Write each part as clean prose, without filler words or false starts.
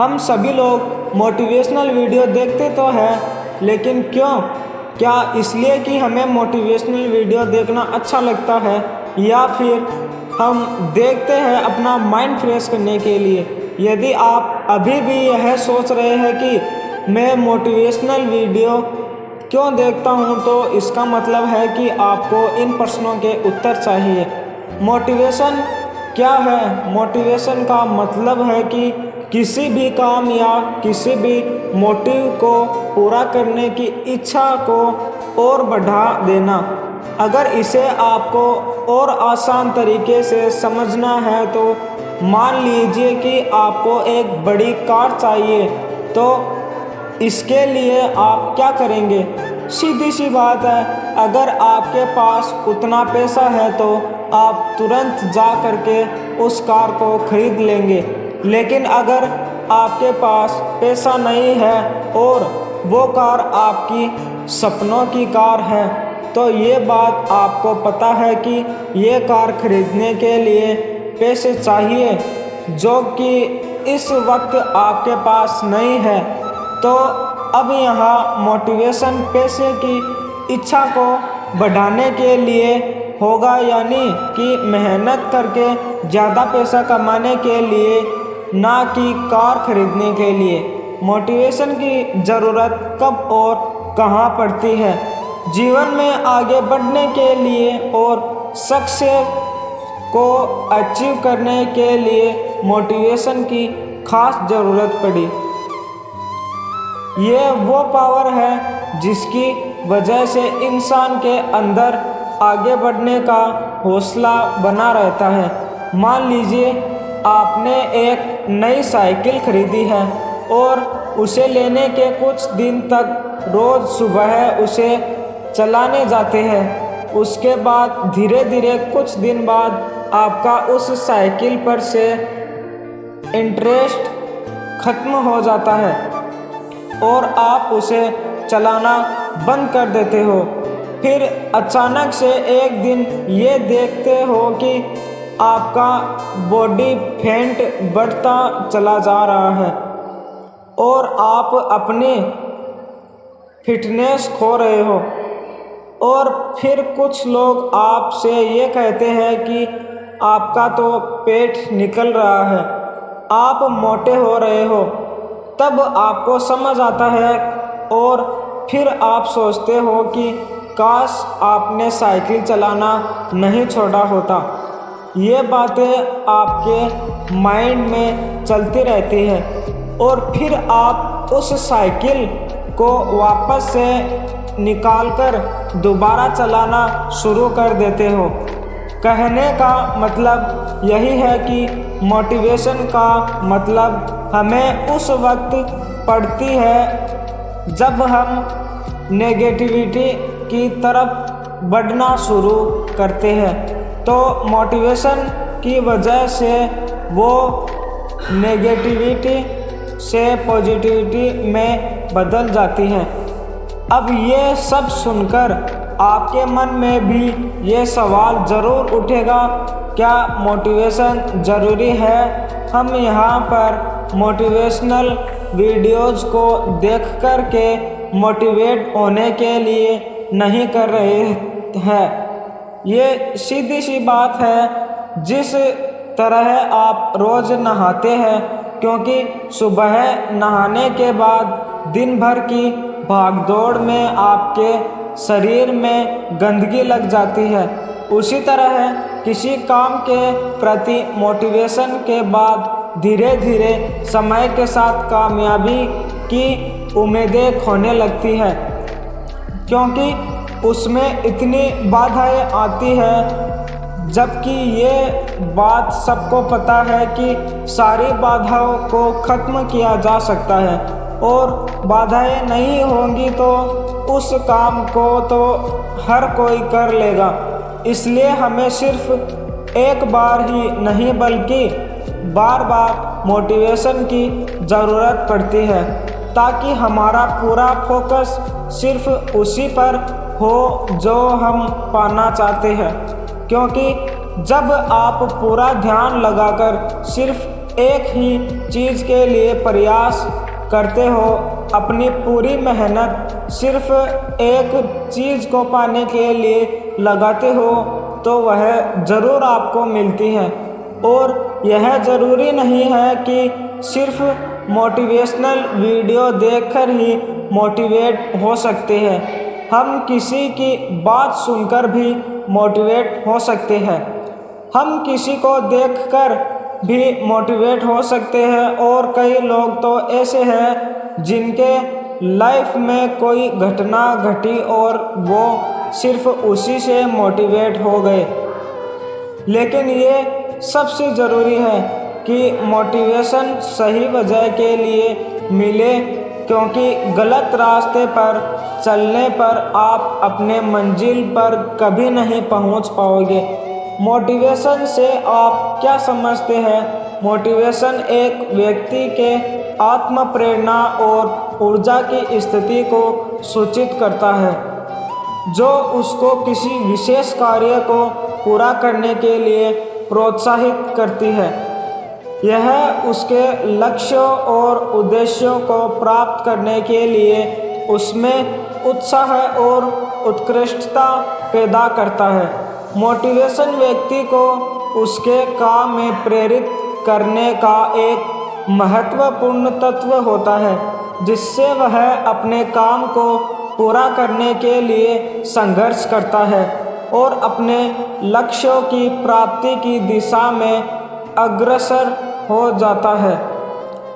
हम सभी लोग मोटिवेशनल वीडियो देखते तो हैं, लेकिन क्यों? क्या इसलिए कि हमें मोटिवेशनल वीडियो देखना अच्छा लगता है, या फिर हम देखते हैं अपना माइंड फ्रेश करने के लिए? यदि आप अभी भी यह सोच रहे हैं कि मैं मोटिवेशनल वीडियो क्यों देखता हूं, तो इसका मतलब है कि आपको इन प्रश्नों के उत्तर चाहिए। मोटिवेशन क्या है? मोटिवेशन का मतलब है कि किसी भी काम या किसी भी मोटिव को पूरा करने की इच्छा को और बढ़ा देना। अगर इसे आपको और आसान तरीके से समझना है तो मान लीजिए कि आपको एक बड़ी कार चाहिए, तो इसके लिए आप क्या करेंगे? सीधी सी बात है, अगर आपके पास उतना पैसा है तो आप तुरंत जा करके उस कार को खरीद लेंगे। लेकिन अगर आपके पास पैसा नहीं है और वो कार आपकी सपनों की कार है, तो ये बात आपको पता है कि ये कार खरीदने के लिए पैसे चाहिए, जो कि इस वक्त आपके पास नहीं है। तो अब यहाँ मोटिवेशन पैसे की इच्छा को बढ़ाने के लिए होगा, यानी कि मेहनत करके ज़्यादा पैसा कमाने के लिए, ना कि कार खरीदने के लिए। मोटिवेशन की ज़रूरत कब और कहाँ पड़ती है? जीवन में आगे बढ़ने के लिए और सक्सेस को अचीव करने के लिए मोटिवेशन की खास ज़रूरत पड़ी। ये वो पावर है जिसकी वजह से इंसान के अंदर आगे बढ़ने का हौसला बना रहता है। मान लीजिए आपने एक नई साइकिल खरीदी है और उसे लेने के कुछ दिन तक रोज़ सुबह उसे चलाने जाते हैं। उसके बाद धीरे धीरे कुछ दिन बाद आपका उस साइकिल पर से इंटरेस्ट ख़त्म हो जाता है और आप उसे चलाना बंद कर देते हो। फिर अचानक से एक दिन ये देखते हो कि आपका बॉडी फैट बढ़ता चला जा रहा है और आप अपनी फिटनेस खो रहे हो। और फिर कुछ लोग आपसे ये कहते हैं कि आपका तो पेट निकल रहा है, आप मोटे हो रहे हो। तब आपको समझ आता है और फिर आप सोचते हो कि काश आपने साइकिल चलाना नहीं छोड़ा होता। ये बातें आपके माइंड में चलती रहती हैं और फिर आप उस साइकिल को वापस से निकालकर दोबारा चलाना शुरू कर देते हो। कहने का मतलब यही है कि मोटिवेशन का मतलब हमें उस वक्त पड़ती है जब हम नेगेटिविटी की तरफ बढ़ना शुरू करते हैं, तो मोटिवेशन की वजह से वो नेगेटिविटी से पॉजिटिविटी में बदल जाती है। अब ये सब सुनकर आपके मन में भी ये सवाल ज़रूर उठेगा, क्या मोटिवेशन ज़रूरी है? हम यहाँ पर मोटिवेशनल वीडियोज़ को देख कर के मोटिवेट होने के लिए नहीं कर रहे हैं। ये सीधी सी बात है। जिस तरह आप रोज़ नहाते हैं, क्योंकि सुबह नहाने के बाद दिन भर की भागदौड़ में आपके शरीर में गंदगी लग जाती है, उसी तरह किसी काम के प्रति मोटिवेशन के बाद धीरे धीरे समय के साथ कामयाबी की उम्मीदें खोने लगती है, क्योंकि उसमें इतनी बाधाएं आती है। जबकि ये बात सबको पता है कि सारी बाधाओं को ख़त्म किया जा सकता है, और बाधाएं नहीं होंगी तो उस काम को तो हर कोई कर लेगा। इसलिए हमें सिर्फ एक बार ही नहीं बल्कि बार बार मोटिवेशन की ज़रूरत पड़ती है, ताकि हमारा पूरा फोकस सिर्फ उसी पर हो जो हम पाना चाहते हैं। क्योंकि जब आप पूरा ध्यान लगाकर सिर्फ एक ही चीज़ के लिए प्रयास करते हो, अपनी पूरी मेहनत सिर्फ एक चीज़ को पाने के लिए लगाते हो, तो वह ज़रूर आपको मिलती है। और यह ज़रूरी नहीं है कि सिर्फ मोटिवेशनल वीडियो देखकर ही मोटिवेट हो सकते हैं। हम किसी की बात सुनकर भी मोटिवेट हो सकते हैं। हम किसी को देखकर भी मोटिवेट हो सकते हैं। और कई लोग तो ऐसे हैं जिनके लाइफ में कोई घटना घटी और वो सिर्फ उसी से मोटिवेट हो गए। लेकिन ये सबसे ज़रूरी है कि मोटिवेशन सही वजह के लिए मिले, क्योंकि गलत रास्ते पर चलने पर आप अपने मंजिल पर कभी नहीं पहुंच पाओगे। मोटिवेशन से आप क्या समझते हैं? मोटिवेशन एक व्यक्ति के आत्म प्रेरणा और ऊर्जा की स्थिति को सूचित करता है, जो उसको किसी विशेष कार्य को पूरा करने के लिए प्रोत्साहित करती है। यह उसके लक्ष्यों और उद्देश्यों को प्राप्त करने के लिए उसमें उत्साह और उत्कृष्टता पैदा करता है। मोटिवेशन व्यक्ति को उसके काम में प्रेरित करने का एक महत्वपूर्ण तत्व होता है, जिससे वह अपने काम को पूरा करने के लिए संघर्ष करता है और अपने लक्ष्यों की प्राप्ति की दिशा में अग्रसर हो जाता है।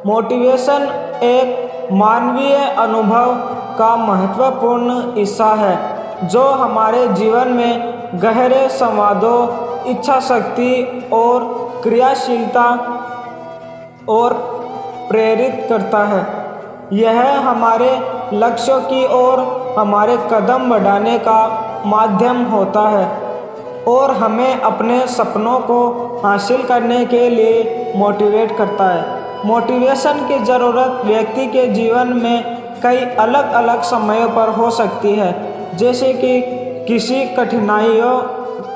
मोटिवेशन एक मानवीय अनुभव का महत्वपूर्ण हिस्सा है, जो हमारे जीवन में गहरे संवादों, इच्छा शक्ति और क्रियाशीलता और प्रेरित करता है। यह हमारे लक्ष्यों की ओर हमारे कदम बढ़ाने का माध्यम होता है और हमें अपने सपनों को हासिल करने के लिए मोटिवेट करता है। मोटिवेशन की ज़रूरत व्यक्ति के जीवन में कई अलग अलग समयों पर हो सकती है, जैसे कि किसी कठिनाइयों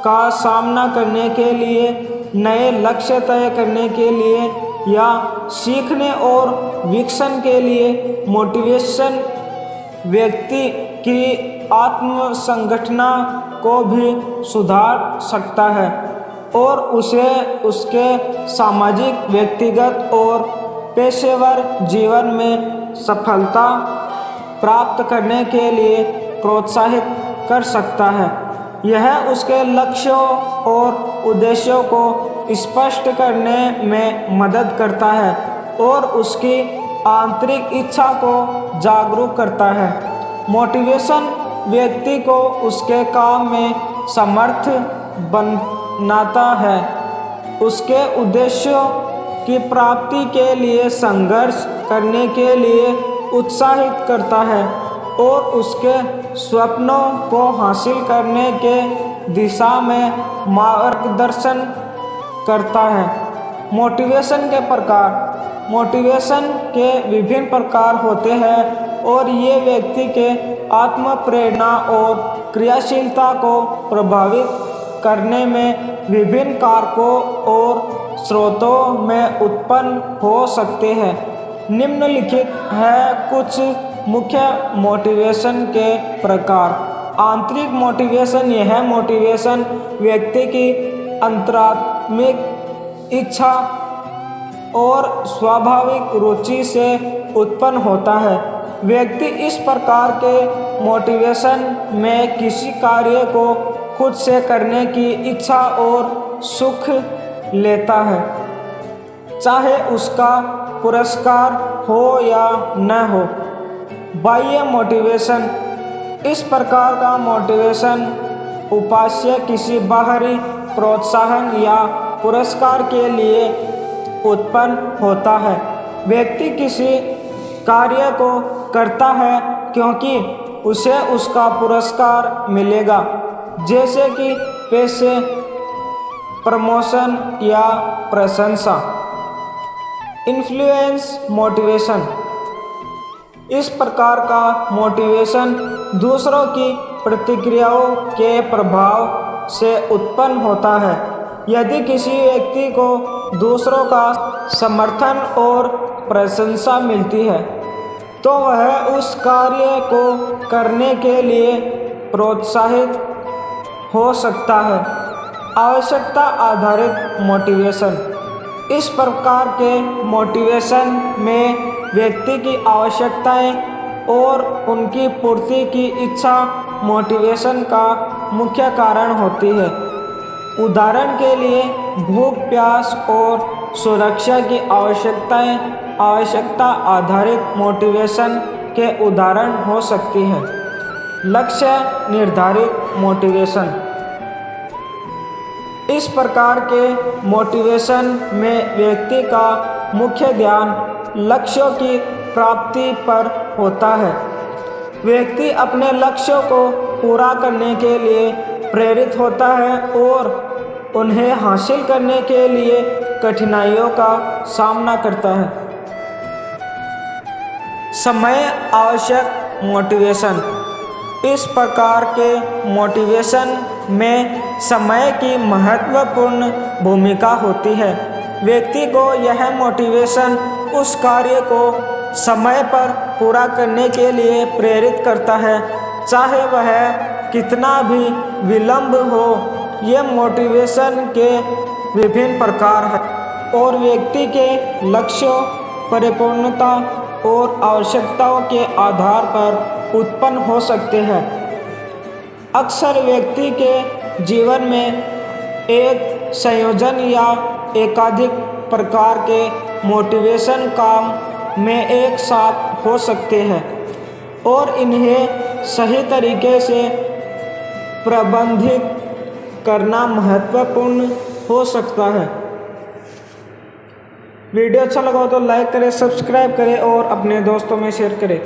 का सामना करने के लिए, नए लक्ष्य तय करने के लिए या सीखने और विकसन के लिए। मोटिवेशन व्यक्ति की आत्मसंगठना को भी सुधार सकता है और उसे उसके सामाजिक, व्यक्तिगत और पेशेवर जीवन में सफलता प्राप्त करने के लिए प्रोत्साहित कर सकता है। यह उसके लक्ष्यों और उद्देश्यों को स्पष्ट करने में मदद करता है और उसकी आंतरिक इच्छा को जागरूक करता है। मोटिवेशन व्यक्ति को उसके काम में समर्थ बनाता है, उसके उद्देश्यों की प्राप्ति के लिए संघर्ष करने के लिए उत्साहित करता है और उसके स्वप्नों को हासिल करने के दिशा में मार्गदर्शन करता है। मोटिवेशन के प्रकार। मोटिवेशन के विभिन्न प्रकार होते हैं और ये व्यक्ति के आत्म प्रेरणा और क्रियाशीलता को प्रभावित करने में विभिन्न कारकों और स्रोतों में उत्पन्न हो सकते हैं। निम्नलिखित है कुछ मुख्य मोटिवेशन के प्रकार। आंतरिक मोटिवेशन। यह मोटिवेशन व्यक्ति की अंतरात्मिक इच्छा और स्वाभाविक रुचि से उत्पन्न होता है। व्यक्ति इस प्रकार के मोटिवेशन में किसी कार्य को खुद से करने की इच्छा और सुख लेता है, चाहे उसका पुरस्कार हो या न हो। बाह्य मोटिवेशन। इस प्रकार का मोटिवेशन उपास्य किसी बाहरी प्रोत्साहन या पुरस्कार के लिए उत्पन्न होता है। व्यक्ति किसी कार्य को करता है क्योंकि उसे उसका पुरस्कार मिलेगा, जैसे कि पैसे, प्रमोशन या प्रशंसा। Influence motivation. इस प्रकार का मोटिवेशन दूसरों की प्रतिक्रियाओं के प्रभाव से उत्पन्न होता है। यदि किसी व्यक्ति को दूसरों का समर्थन और प्रशंसा मिलती है तो वह उस कार्य को करने के लिए प्रोत्साहित हो सकता है। आवश्यकता आधारित मोटिवेशन। इस प्रकार के मोटिवेशन में व्यक्ति की आवश्यकताएं और उनकी पूर्ति की इच्छा मोटिवेशन का मुख्य कारण होती है। उदाहरण के लिए भूख, प्यास और सुरक्षा की आवश्यकताएं आवश्यकता आधारित मोटिवेशन के उदाहरण हो सकती है। लक्ष्य निर्धारित मोटिवेशन। इस प्रकार के मोटिवेशन में व्यक्ति का मुख्य ध्यान लक्ष्यों की प्राप्ति पर होता है। व्यक्ति अपने लक्ष्यों को पूरा करने के लिए प्रेरित होता है और उन्हें हासिल करने के लिए कठिनाइयों का सामना करता है। समय आवश्यक मोटिवेशन। इस प्रकार के मोटिवेशन में समय की महत्वपूर्ण भूमिका होती है। व्यक्ति को यह मोटिवेशन उस कार्य को समय पर पूरा करने के लिए प्रेरित करता है, चाहे वह कितना भी विलंब हो। ये मोटिवेशन के विभिन्न प्रकार हैं और व्यक्ति के लक्ष्यों, परिपूर्णता और आवश्यकताओं के आधार पर उत्पन्न हो सकते हैं। अक्सर व्यक्ति के जीवन में एक संयोजन या एकाधिक प्रकार के मोटिवेशन काम में एक साथ हो सकते हैं और इन्हें सही तरीके से प्रबंधित करना महत्वपूर्ण हो सकता है। वीडियो अच्छा लगा हो तो लाइक करें, सब्सक्राइब करें और अपने दोस्तों में शेयर करें।